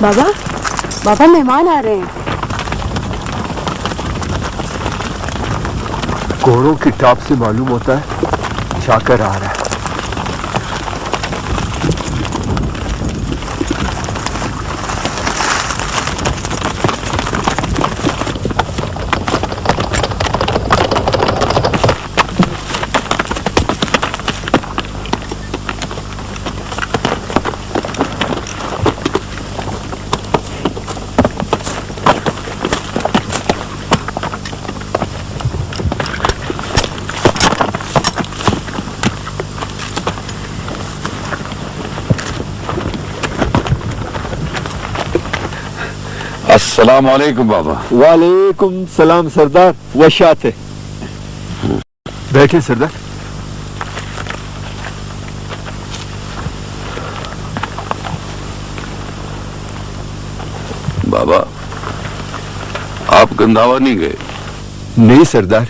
बाबा, बाबा मेहमान आ रहे हैं। घोड़ों की टाप से मालूम होता है चाकर आ रहा है। अस्सलाम वालेकुम बाबा। वालेकुम सलाम सरदार। वशात है। बैठे सरदार। बाबा, आप गंदावा नहीं गए? नहीं सरदार,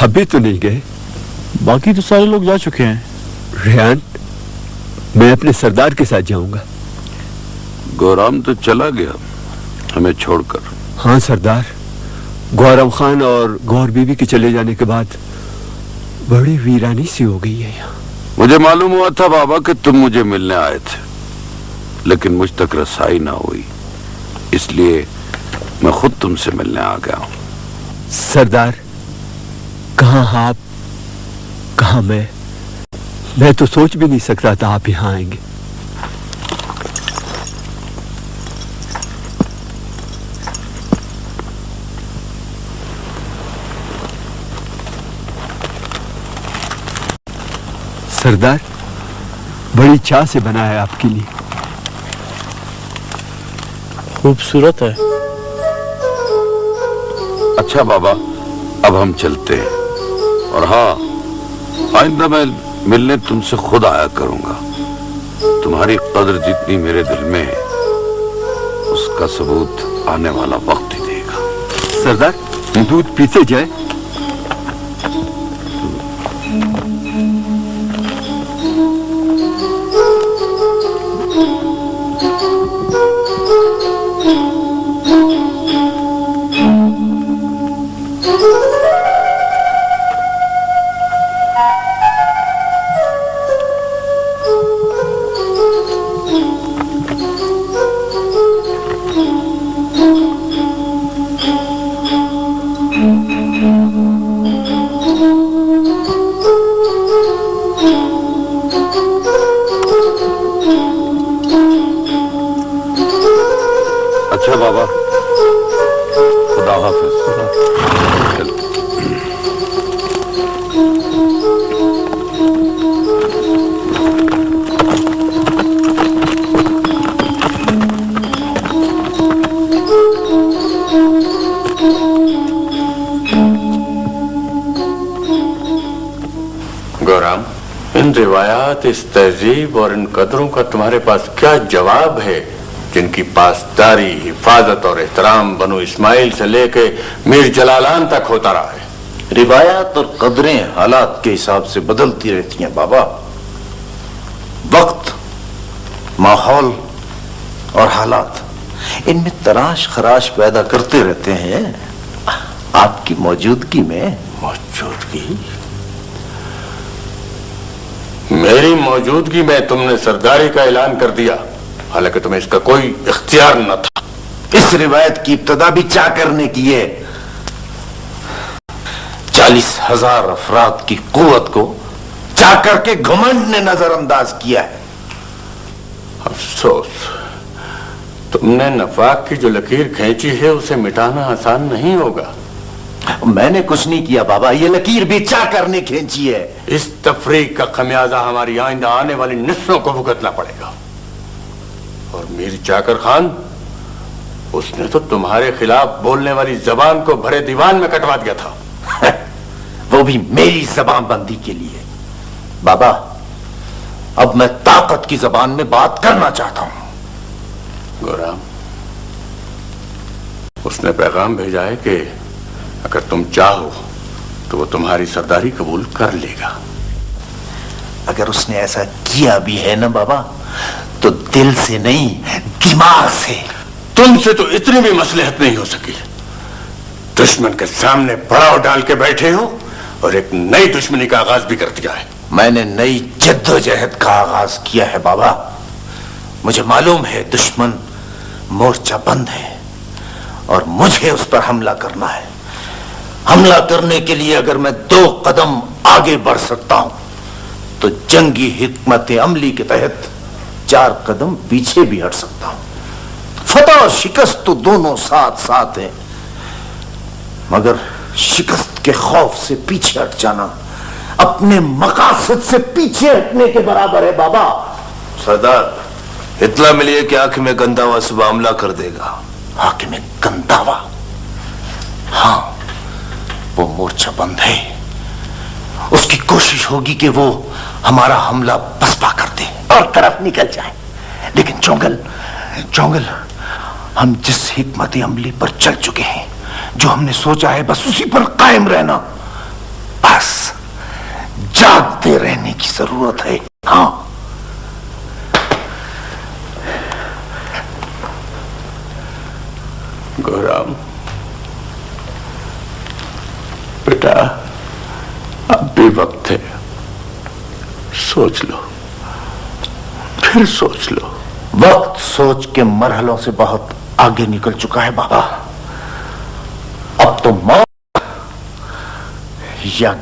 अभी तो नहीं गए। बाकी तो सारे लोग जा चुके हैं। रेहान, मैं अपने सरदार के साथ जाऊंगा। गोराम तो चला गया हमें छोड़कर। हाँ सरदार, गौरव खान और गौर बीबी के चले जाने के बाद बड़ी वीरानी सी हो गई है यहाँ। मुझे मालूम हुआ था बाबा कि तुम मुझे मिलने आए थे, लेकिन मुझ तक रसाई ना हुई, इसलिए मैं खुद तुमसे मिलने आ गया हूं। सरदार, कहाँ आप, कहाँ मैं तो सोच भी नहीं सकता था आप यहाँ आएंगे। सरदार, बड़ी चाह से बना है आपके लिए। खूबसूरत है। अच्छा बाबा, अब हम चलते हैं। और हाँ, आइंदा मैं मिलने तुमसे खुद आया करूंगा। तुम्हारी कदर जितनी मेरे दिल में है, उसका सबूत आने वाला वक्त ही देगा। सरदार, दूध पीते जाए। अच्छा बाबा, खुदा हाफिज। गौराम, इन रिवायात, इस तहजीब और इन कदरों का तुम्हारे पास क्या जवाब है, जिनकी पासदारी, हिफाजत और एहतराम बनु इस्माइल से लेके मीर जलालान तक होता रहा है? रिवायात और कदरें हालात के हिसाब से बदलती रहती हैं बाबा। वक्त, माहौल और हालात इनमें तराश खराश पैदा करते रहते हैं। आपकी मौजूदगी में मेरी मौजूदगी में तुमने सरदारी का ऐलान कर दिया, हालांकि तुम्हें इसका कोई इख्तियार न था। इस रिवायत की इब्तदा भी चाकर ने की है। 40,000 अफराद की कुव्वत को चाकर के घमंड ने नजरअंदाज किया है। अफसोस, तुमने नफाक की जो लकीर खींची है उसे मिटाना आसान नहीं होगा। मैंने कुछ नहीं किया बाबा, ये लकीर भी चाकर ने खींची है। इस तफरीक का खमियाजा हमारी आइंदा आने वाली नस्लों को भुगतना पड़ेगा। और मीर चाकर खान, उसने तो तुम्हारे खिलाफ बोलने वाली जबान को भरे दीवान में कटवा दिया था। वो भी मेरी जबान बंदी के लिए। बाबा, अब मैं ताकत की जबान में बात करना चाहता हूं। गोराम, उसने पैगाम भेजा है कि अगर तुम चाहो तो वो तुम्हारी सरदारी कबूल कर लेगा। अगर उसने ऐसा किया भी है ना बाबा, तो दिल से नहीं, दिमाग से। तुमसे तो इतनी भी मसलहत नहीं हो सकी। दुश्मन के सामने पड़ाव डाल के बैठे हो और एक नई दुश्मनी का आगाज भी कर दिया है। मैंने नई जद्दोजहद का आगाज किया है बाबा। मुझे मालूम है दुश्मन मोर्चा बंद है और मुझे उस पर हमला करना है। हमला करने के लिए अगर मैं 2 कदम आगे बढ़ सकता हूं तो जंगी हिकमत अमली के तहत 4 कदम पीछे भी हट सकता हूं। फतह और शिकस्त तो दोनों साथ साथ हैं, मगर शिकस्त के खौफ से पीछे हट जाना अपने मकासद से पीछे हटने के बराबर है बाबा। सरदार, इतना मिलिए कि आंख में गंदावा सुबह हमला कर देगा। आंख में गंदावा? हाँ, वो मोर्चा बंद है। उसकी कोशिश होगी कि वो हमारा हमला पसपा कर दे और तरफ निकल जाए। लेकिन चौंगल, हम जिस हिकमत अमली पर चल चुके हैं, जो हमने सोचा है, बस उसी पर कायम रहना। बस जागते रहने की जरूरत है। हाँ, गौराम बेटा, अब भी वक्त है, सोच लो, फिर सोच लो। वक्त सोच के मरहलों से बहुत आगे निकल चुका है बाबा। अब तो मौत या